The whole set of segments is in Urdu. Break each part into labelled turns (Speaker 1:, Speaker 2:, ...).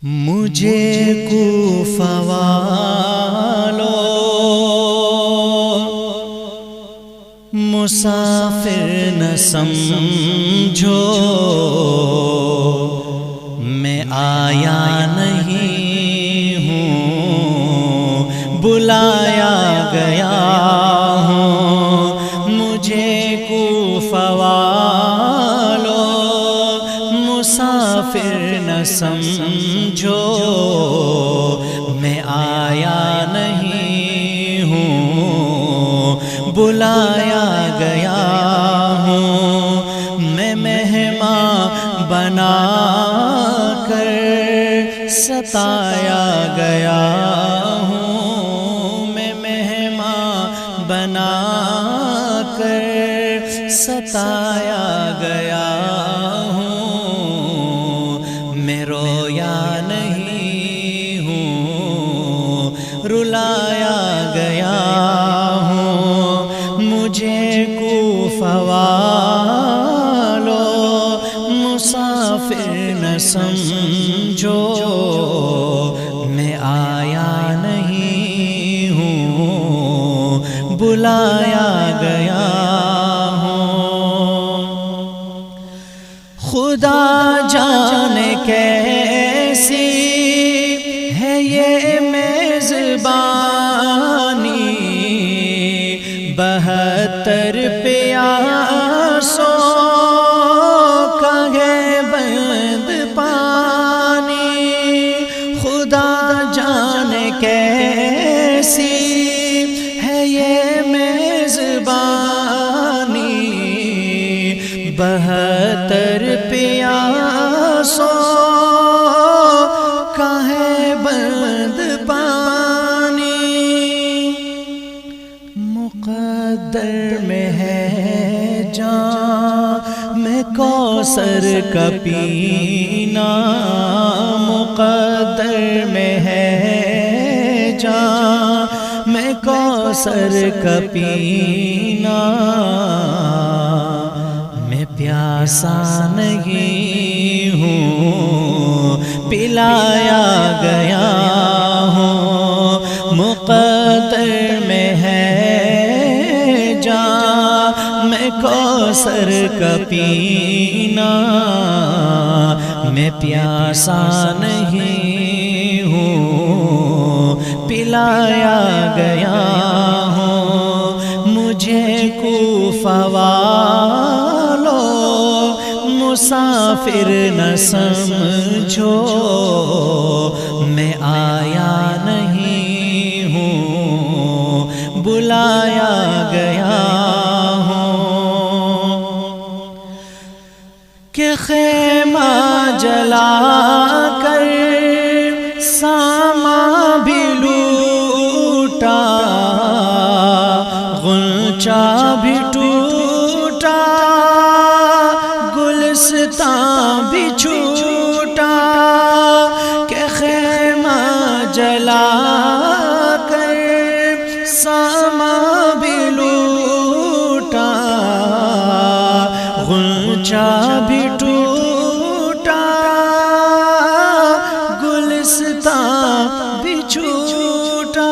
Speaker 1: مجھے کوفہ والو مسافر نہ سمجھو، میں آیا نہیں ہوں بلایا گیا ہوں۔ مجھے کوفہ والو مسافر نہ سمجھو، میں آیا نہیں ہوں بلایا گیا ہوں۔ میں مہمان بنا کر ستایا گیا ہوں، میں مہمان بنا کر ستایا گیا ہوں۔ میں رویا نہیں ہوں رلایا گیا ہوں۔ مجھے کوفہ والو مسافر نہ سمجھو، میں آیا نہیں ہوں بلایا گیا ہوں۔ خدا جانے کیسی ہے یہ میزبانی، 72 پیاسوں کا ہے بند پانی۔ خدا جانے کیسی ہے یہ میزبانی، 72 پیاسوں کا ہے بند پانی۔ مقدر میں ہے جام میں کوثر کا پینا، مقدر میں ہے جام میں کوثر کا پینا۔ میں پیاسا نہیں ہوں پلایا گیا ہوں۔ مقدر میں ہے جام میں کوثر کا پینا، میں پیاسا نہیں ہوں پلایا گیا ہوں۔ مجھے کوفہ والو مسافر نہ سمجھو، میں آیا نہیں ہوں بلایا گیا ہوں۔ کہ خیمہ جلا کر سامان بھی لوٹا، غنچہ بھی ٹوٹا، گلستان بھی چھوٹا۔ کہ خیمہ جلا کر سامان بھی لوٹا، غنچہ بھی ٹوٹا، گلستان بھی چھوٹا۔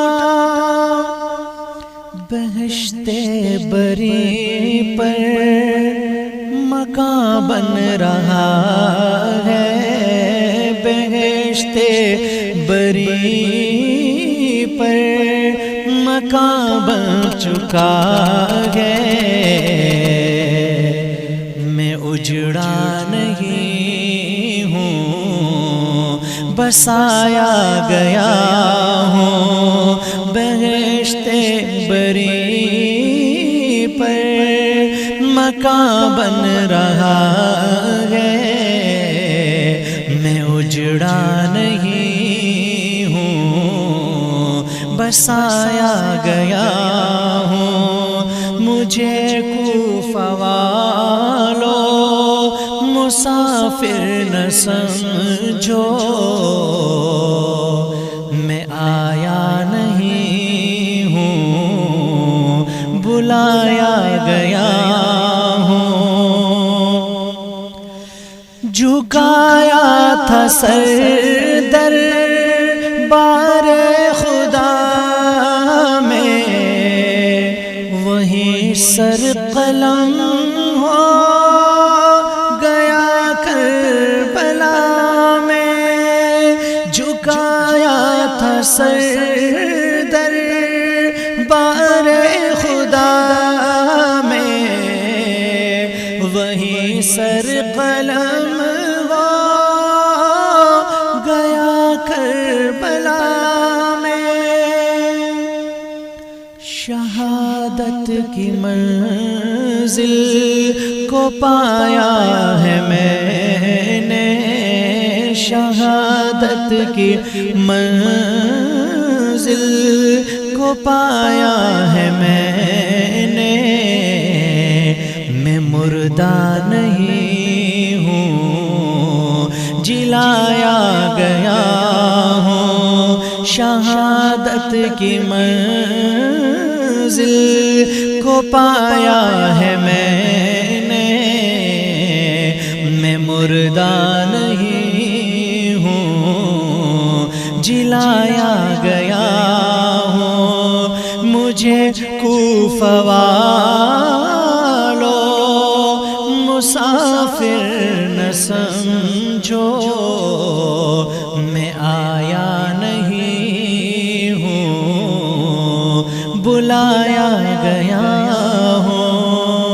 Speaker 1: بہشت بری پر مکان بن رہا ہے، بہشت بری پر مکان بن چکا ہے۔ میں اجڑا نہیں ہوں بسایا گیا ہوں۔ بہشت بری پر مکان بن رہا ہے، میں اجڑا نہیں ہوں بسایا گیا ہوں۔ مجھے کوفہ والو مسافر نہ سمجھو، میں آیا نہیں ہوں بلایا گیا ہوں۔ جھکایا تھا سر در سر قلم ہو گیا کربلا میں، جھکایا تھا سر در بار خدا میں، وہی سر قلم ہو گیا کربلا میں۔ شہادت کی منزل کو پایا ہے میں نے، شہادت کی منزل کو پایا ہے میں نے، میں مردہ نہیں ہوں جلایا گیا ہوں، شہادت کی منزل کو پایا ہے میں نے، میں مردہ نہیں ہوں جلایا گیا ہوں۔ مجھے کوفہ والوں مسافر نہ سمجھو، میں آیا نہیں ہوں بلایا گیا ہوں،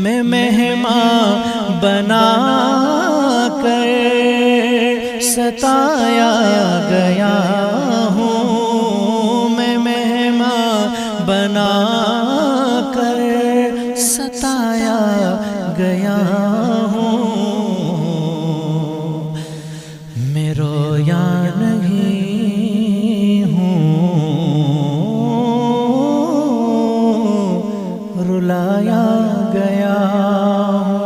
Speaker 1: میں مہمان بنا کر ستایا گیا ہوں، میں مہمان بنا کر ستایا گیا ہوں، میں رویا نہیں ہوں رلایا گیا ہوں۔